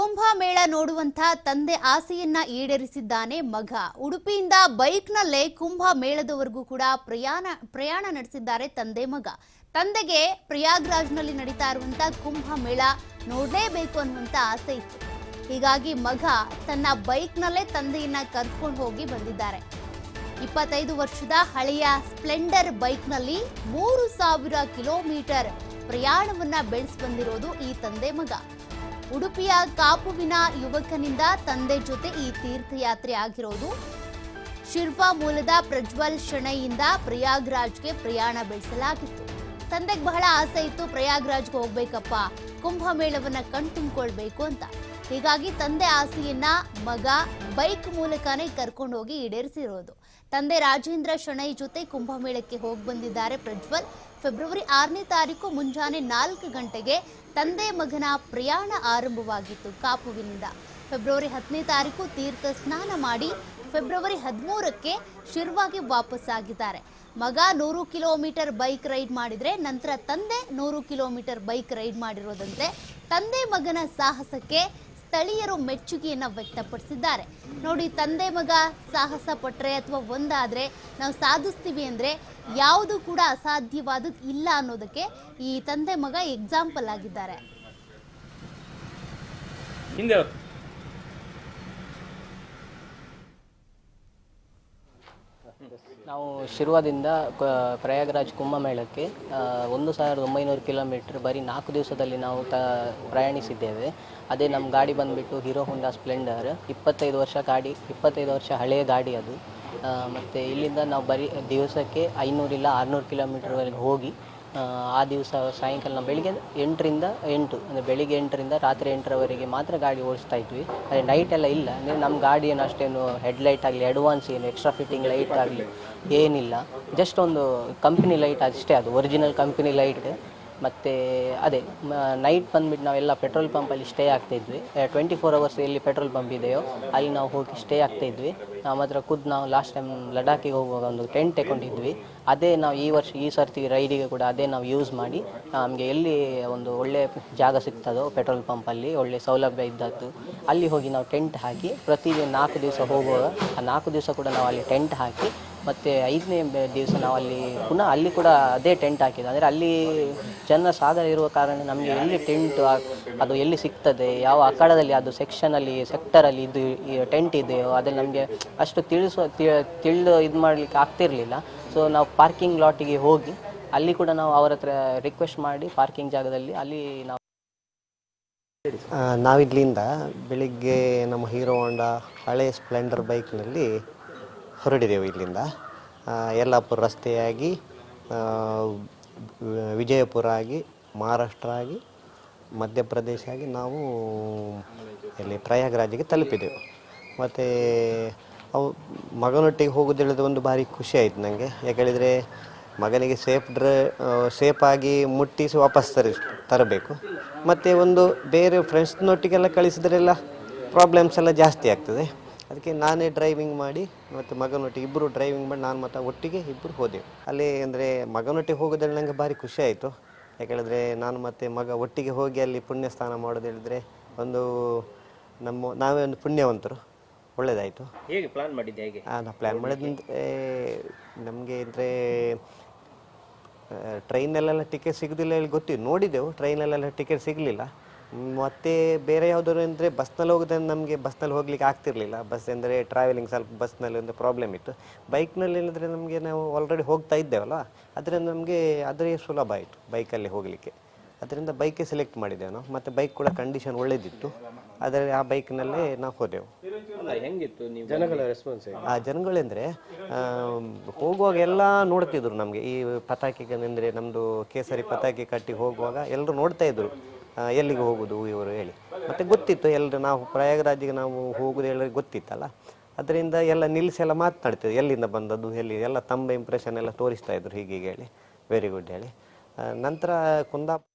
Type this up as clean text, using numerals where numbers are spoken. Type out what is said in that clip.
ಕುಂಭಮೇಳ ನೋಡುವಂತ ತಂದೆ ಆಸೆಯನ್ನ ಈಡೇರಿಸಿದ್ದಾನೆ ಮಗ. ಉಡುಪಿಯಿಂದ ಬೈಕ್ನಲ್ಲೇ ಕುಂಭಮೇಳದವರೆಗೂ ಕೂಡ ಪ್ರಯಾಣ ನಡೆಸಿದ್ದಾರೆ ತಂದೆ ಮಗ. ತಂದೆಗೆ ಪ್ರಯಾಗ್ರಾಜ್ನಲ್ಲಿ ನಡೀತಾ ಇರುವಂತ ಕುಂಭಮೇಳ ನೋಡಲೇಬೇಕು ಅನ್ನುವಂತ ಆಸೆ ಇತ್ತು. ಹೀಗಾಗಿ ಮಗ ತನ್ನ ಬೈಕ್ನಲ್ಲೇ ತಂದೆಯನ್ನ ಕರ್ಕೊಂಡು ಹೋಗಿ ಬಂದಿದ್ದಾರೆ. 25 ವರ್ಷದ ಹಳೆಯ ಸ್ಪ್ಲೆಂಡರ್ ಬೈಕ್ನಲ್ಲಿ 3000 ಕಿಲೋಮೀಟರ್ ಪ್ರಯಾಣವನ್ನ ಬೆಳೆಸಿ ಬಂದಿರೋದು ಈ ತಂದೆ ಮಗ. ಉಡುಪಿಯ ಕಾಪುವಿನ ಯುವಕನಿಂದ ತಂದೆ ಜೊತೆ ಈ ತೀರ್ಥಯಾತ್ರೆ ಆಗಿರೋದು. ಶಿರ್ವಾ ಮೂಲದ ಪ್ರಜ್ವಲ್ ಶೆಣೈಯಿಂದ ಪ್ರಯಾಗ್ರಾಜ್ಗೆ ಪ್ರಯಾಣ ಬೆಳೆಸಲಾಗಿತ್ತು. ತಂದೆಗೆ ಬಹಳ ಆಸೆ ಇತ್ತು, ಪ್ರಯಾಗ್ರಾಜ್ಗೆ ಹೋಗ್ಬೇಕಪ್ಪ, ಕುಂಭಮೇಳವನ್ನ ಕಣ್ತುಂಬಿಕೊಳ್ಬೇಕು ಅಂತ. ಹೀಗಾಗಿ ತಂದೆ ಆಸೆಯನ್ನ ಮಗ ಬೈಕ್ ಮೂಲಕನೇ ಕರ್ಕೊಂಡು ಹೋಗಿ ಈಡೇರಿಸಿರೋದು. ತಂದೆ ರಾಜೇಂದ್ರ ಶೆಣೈ ಜೊತೆ ಕುಂಭಮೇಳಕ್ಕೆ ಹೋಗಿ ಬಂದಿದ್ದಾರೆ ಪ್ರಜ್ವಲ್. ಫೆಬ್ರವರಿ 6ನೇ ತಾರೀಕು ಮುಂಜಾನೆ 4 ಗಂಟೆಗೆ ತಂದೆ ಮಗನ ಪ್ರಯಾಣ ಆರಂಭವಾಗಿತ್ತು ಕಾಪುವಿನಿಂದ. ಫೆಬ್ರವರಿ 10ನೇ ತಾರೀಕು ತೀರ್ಥ ಸ್ನಾನ ಮಾಡಿ ಫೆಬ್ರವರಿ 13ಕ್ಕೆ ಶಿರ್ವಾಗೆ ವಾಪಸ್ಸಾಗಿದ್ದಾರೆ. ಮಗ 100 ಕಿಲೋಮೀಟರ್ ಬೈಕ್ ರೈಡ್ ಮಾಡಿದ್ರೆ ನಂತರ ತಂದೆ 100 ಕಿಲೋಮೀಟರ್ ಬೈಕ್ ರೈಡ್ ಮಾಡಿರೋದಂತೆ. ತಂದೆ ಮಗನ ಸಾಹಸಕ್ಕೆ ಸ್ಥಳೀಯರು ಮೆಚ್ಚುಗೆಯನ್ನ ವ್ಯಕ್ತಪಡಿಸಿದ್ದಾರೆ. ನೋಡಿ, ತಂದೆ ಮಗ ಸಾಹಸ ಪಟ್ರೆ ಅಥವಾ ಒಂದಾದ್ರೆ ನಾವು ಸಾಧಿಸ್ತೀವಿ ಅಂದ್ರೆ ಯಾವುದು ಕೂಡ ಅಸಾಧ್ಯವಾದದ್ದು ಇಲ್ಲ ಅನ್ನೋದಕ್ಕೆ ಈ ತಂದೆ ಮಗ ಎಕ್ಸಾಂಪಲ್ ಆಗಿದ್ದಾರೆ. ನಾವು ಶಿರ್ವಾದಿಂದ ಪ್ರಯಾಗ್ರಾಜ್ ಕುಂಭಮೇಳಕ್ಕೆ 1900 ಕಿಲೋಮೀಟರ್ ಬರೀ 4 ದಿವಸದಲ್ಲಿ ನಾವು ಪ್ರಯಾಣಿಸಿದ್ದೇವೆ. ಅದೇ ನಮ್ಮ ಗಾಡಿ ಬಂದುಬಿಟ್ಟು ಹೀರೋ ಹೋಂಡಾ ಸ್ಪ್ಲೆಂಡರ್, 25 ವರ್ಷ ಗಾಡಿ, 25 ವರ್ಷ ಹಳೆಯ ಗಾಡಿ ಅದು. ಮತ್ತು ಇಲ್ಲಿಂದ ನಾವು ಬರೀ ದಿವಸಕ್ಕೆ 500 ಇಲ್ಲ 600 ಕಿಲೋಮೀಟರ್ವರೆಗೆ ಹೋಗಿ ಆ ದಿವಸ ಸಾಯಂಕಾಲ ನಾವು ಬೆಳಿಗ್ಗೆ 8ರಿಂದ 8 ಅಂದರೆ ಬೆಳಿಗ್ಗೆ 8ರಿಂದ ರಾತ್ರಿ 8ರವರೆಗೆ ಮಾತ್ರ ಗಾಡಿ ಓಡಿಸ್ತಾ ಇದ್ವಿ. ಅದೇ ನೈಟ್ ಎಲ್ಲ ಇಲ್ಲ. ಅಂದರೆ ನಮ್ಮ ಗಾಡಿ ಏನು ಅಷ್ಟೇನು ಹೆಡ್ಲೈಟ್ ಆಗಲಿ, ಅಡ್ವಾನ್ಸ್ ಏನು ಎಕ್ಸ್ಟ್ರಾ ಫಿಟ್ಟಿಂಗ್ ಲೈಟ್ ಆಗಲಿ ಏನಿಲ್ಲ. ಜಸ್ಟ್ ಒಂದು ಕಂಪ್ನಿ ಲೈಟ್ ಅಷ್ಟೇ, ಅದು ಒರಿಜಿನಲ್ ಕಂಪ್ನಿ ಲೈಟ್. ಮತ್ತು ಅದೇ ನೈಟ್ ಬಂದುಬಿಟ್ಟು ನಾವೆಲ್ಲ ಪೆಟ್ರೋಲ್ ಪಂಪಲ್ಲಿ ಸ್ಟೇ ಆಗ್ತಾಯಿದ್ವಿ. 24 ಅವರ್ಸ್ ಎಲ್ಲಿ ಪೆಟ್ರೋಲ್ ಪಂಪ್ ಇದೆಯೋ ಅಲ್ಲಿ ನಾವು ಹೋಗಿ ಸ್ಟೇ ಆಗ್ತಾಯಿದ್ವಿ. ಮಾತ್ರ ನಾವು ಲಾಸ್ಟ್ ಟೈಮ್ ಲಡಾಖಿಗೆ ಹೋಗುವಾಗ ಒಂದು ಟೆಂಟ್ ತಗೊಂಡಿದ್ವಿ. ಅದೇ ನಾವು ಈ ಸರ್ತಿ ರೈಡಿಗೆ ಕೂಡ ಅದೇ ನಾವು ಯೂಸ್ ಮಾಡಿ ನಮಗೆ ಎಲ್ಲಿ ಒಂದು ಒಳ್ಳೆಯ ಜಾಗ ಸಿಗ್ತದೋ ಪೆಟ್ರೋಲ್ ಪಂಪಲ್ಲಿ ಒಳ್ಳೆಯ ಸೌಲಭ್ಯ ಇದ್ದದ್ದು ಅಲ್ಲಿ ಹೋಗಿ ನಾವು ಟೆಂಟ್ ಹಾಕಿ ಪ್ರತಿ 4 ದಿವಸ ಹೋಗುವಾಗ ಆ 4 ದಿವಸ ಕೂಡ ನಾವು ಅಲ್ಲಿ ಟೆಂಟ್ ಹಾಕಿ ಮತ್ತು 5ನೇ ದಿವಸ ನಾವು ಅಲ್ಲಿ ಅಲ್ಲಿ ಕೂಡ ಅದೇ ಟೆಂಟ್ ಹಾಕಿದ್ದು. ಅಂದರೆ ಅಲ್ಲಿ ಜನ ಸಾಗರ ಇರುವ ಕಾರಣ ನಮಗೆ ಎಲ್ಲಿ ಟೆಂಟ್ ಅದು ಎಲ್ಲಿ ಸಿಗ್ತದೆ, ಯಾವ ಅಖಾಡದಲ್ಲಿ ಅದು ಸೆಕ್ಷನಲ್ಲಿ ಸೆಕ್ಟರಲ್ಲಿ ಇದು ಟೆಂಟ್ ಇದೆಯೋ ಅದನ್ನು ನಮಗೆ ಅಷ್ಟು ತಿಳಿದು ಇದು ಮಾಡಲಿಕ್ಕೆ ಆಗ್ತಿರಲಿಲ್ಲ. ಸೊ ನಾವು ಪಾರ್ಕಿಂಗ್ ಲಾಟಿಗೆ ಹೋಗಿ ಅಲ್ಲಿ ಕೂಡ ನಾವು ಅವರ ಹತ್ರ ರಿಕ್ವೆಸ್ಟ್ ಮಾಡಿ ಪಾರ್ಕಿಂಗ್ ಜಾಗದಲ್ಲಿ ಅಲ್ಲಿ ನಾವಿಲ್ಲಿಂದ ಬೆಳಿಗ್ಗೆ ನಮ್ಮ ಹೀರೋ ಹೋಂಡಾ ಹಳೆ ಸ್ಪ್ಲೆಂಡರ್ ಬೈಕ್ನಲ್ಲಿ ಹೊರಡಿದೆವು. ಇಲ್ಲಿಂದ ಯಲ್ಲಾಪುರ ರಸ್ತೆಯಾಗಿ ವಿಜಯಪುರ ಆಗಿ ಮಹಾರಾಷ್ಟ್ರ ಆಗಿ ಮಧ್ಯಪ್ರದೇಶ ಆಗಿ ನಾವು ಇಲ್ಲಿ ಪ್ರಯಾಗ್ರಾಜಿಗೆ ತಲುಪಿದೆವು. ಮತ್ತು ಅವು ಮಗನೊಟ್ಟಿಗೆ ಹೋಗೋದು ಹೇಳಿದ್ರೆ ಒಂದು ಭಾರಿ ಖುಷಿ ಆಯಿತು ನನಗೆ. ಯಾಕೇಳಿದರೆ ಮಗನಿಗೆ ಸೇಫಾಗಿ ಮುಟ್ಟಿಸಿ ವಾಪಸ್ ತರಬೇಕು. ಮತ್ತು ಒಂದು ಬೇರೆ ಫ್ರೆಂಡ್ಸ್ನೊಟ್ಟಿಗೆಲ್ಲ ಕಳಿಸಿದ್ರೆಲ್ಲ ಪ್ರಾಬ್ಲಮ್ಸ್ ಎಲ್ಲ ಜಾಸ್ತಿ ಆಗ್ತದೆ. ಅದಕ್ಕೆ ನಾನೇ ಡ್ರೈವಿಂಗ್ ಮಾಡಿ ಮತ್ತು ಮಗನೊಟ್ಟಿಗೆ ಇಬ್ಬರು ಡ್ರೈವಿಂಗ್ ಮಾಡಿ ನಾನು ಮತ್ತು ಒಟ್ಟಿಗೆ ಇಬ್ಬರು ಹೋದೆವು. ಅಲ್ಲಿ ಅಂದರೆ ಮಗನೊಟ್ಟಿಗೆ ಹೋಗೋದ್ರಲ್ಲಿ ನನಗೆ ಭಾರಿ ಖುಷಿ ಆಯಿತು. ಯಾಕೇಳಿದ್ರೆ ನಾನು ಮತ್ತು ಮಗ ಒಟ್ಟಿಗೆ ಹೋಗಿ ಅಲ್ಲಿ ಪುಣ್ಯ ಸ್ನಾನ ಮಾಡೋದು ಹೇಳಿದರೆ ಒಂದು ನಾವೇ ಒಂದು ಪುಣ್ಯವಂತರು. ಒಳ್ಳೆಯದಾಯಿತು. ಹೇಗೆ ಪ್ಲಾನ್ ಮಾಡಿದ್ದೆ? ಹೇಗೆ ನಾವು ಪ್ಲ್ಯಾನ್ ಮಾಡಿದಂತೆ ನಮಗೆ ಅಂದರೆ ಟ್ರೈನಲ್ಲೆಲ್ಲ ಟಿಕೆಟ್ ಸಿಗೋದಿಲ್ಲ ಹೇಳಿ ಗೊತ್ತಿದ್ದು, ನೋಡಿದ್ದೆವು. ಟ್ರೈನಲ್ಲೆಲ್ಲ ಟಿಕೆಟ್ ಸಿಗಲಿಲ್ಲ. ಮತ್ತು ಬೇರೆ ಯಾವುದಾದ್ರು ಅಂದರೆ ಬಸ್ನಲ್ಲಿ ಹೋಗೋದಂದ್ರೆ ನಮಗೆ ಬಸ್ನಲ್ಲಿ ಹೋಗ್ಲಿಕ್ಕೆ ಆಗ್ತಿರಲಿಲ್ಲ. ಬಸ್ ಅಂದರೆ ಟ್ರಾವೆಲಿಂಗ್ ಸ್ವಲ್ಪ ಬಸ್ನಲ್ಲಿ ಒಂದು ಪ್ರಾಬ್ಲಮ್ ಇತ್ತು. ಬೈಕ್ನಲ್ಲಿ ಹೇಳಿದ್ರೆ ನಮಗೆ ನಾವು ಆಲ್ರೆಡಿ ಹೋಗ್ತಾ ಇದ್ದೇವಲ್ಲ, ಅದರಿಂದ ನಮಗೆ ಅದೇ ಸುಲಭ ಆಯಿತು ಬೈಕಲ್ಲಿ ಹೋಗಲಿಕ್ಕೆ. ಅದರಿಂದ ಬೈಕೇ ಸೆಲೆಕ್ಟ್ ಮಾಡಿದ್ದೆವು ನಾವು. ಮತ್ತು ಬೈಕ್ ಕೂಡ ಕಂಡೀಷನ್ ಒಳ್ಳೆಯದಿತ್ತು. ಅದರಲ್ಲಿ ಆ ಬೈಕ್ನಲ್ಲೇ ನಾವು ಹೋದೆವು. ಹೆಂಗಿತ್ತು ಜನಗಳ ರೆಸ್ಪಾನ್ಸ್? ಆ ಜನಗಳೆಂದರೆ ಹೋಗುವಾಗ ಎಲ್ಲ ನೋಡ್ತಿದ್ರು ನಮಗೆ. ಈ ಪತಾಕಿಗಳೆಂದರೆ ನಮ್ಮದು ಕೇಸರಿ ಪತಾಕಿ ಕಟ್ಟಿ ಹೋಗುವಾಗ ಎಲ್ಲರೂ ನೋಡ್ತಾ ಇದ್ರು ಎಲ್ಲಿಗೆ ಹೋಗೋದು ಇವರು ಹೇಳಿ. ಮತ್ತು ಗೊತ್ತಿತ್ತು ಎಲ್ಲರೂ ನಾವು ಪ್ರಯಾಗರಾಜಿಗೆ ನಾವು ಹೋಗೋದು ಎಲ್ಲರಿಗೆ ಗೊತ್ತಿತ್ತಲ್ಲ. ಅದರಿಂದ ಎಲ್ಲ ನಿಲ್ಲಿಸಿ ಎಲ್ಲ ಮಾತನಾಡ್ತಿದ್ರು, ಎಲ್ಲಿಂದ ಬಂದದ್ದು ಎಲ್ಲ ತಮ್ಮ ಇಂಪ್ರೆಷನ್ ಎಲ್ಲ ತೋರಿಸ್ತಾ ಇದ್ರು, ಹೀಗೆ ಹೇಳಿ ವೆರಿ ಗುಡ್ ಹೇಳಿ. ನಂತರ ಕುಂದಾಪುರ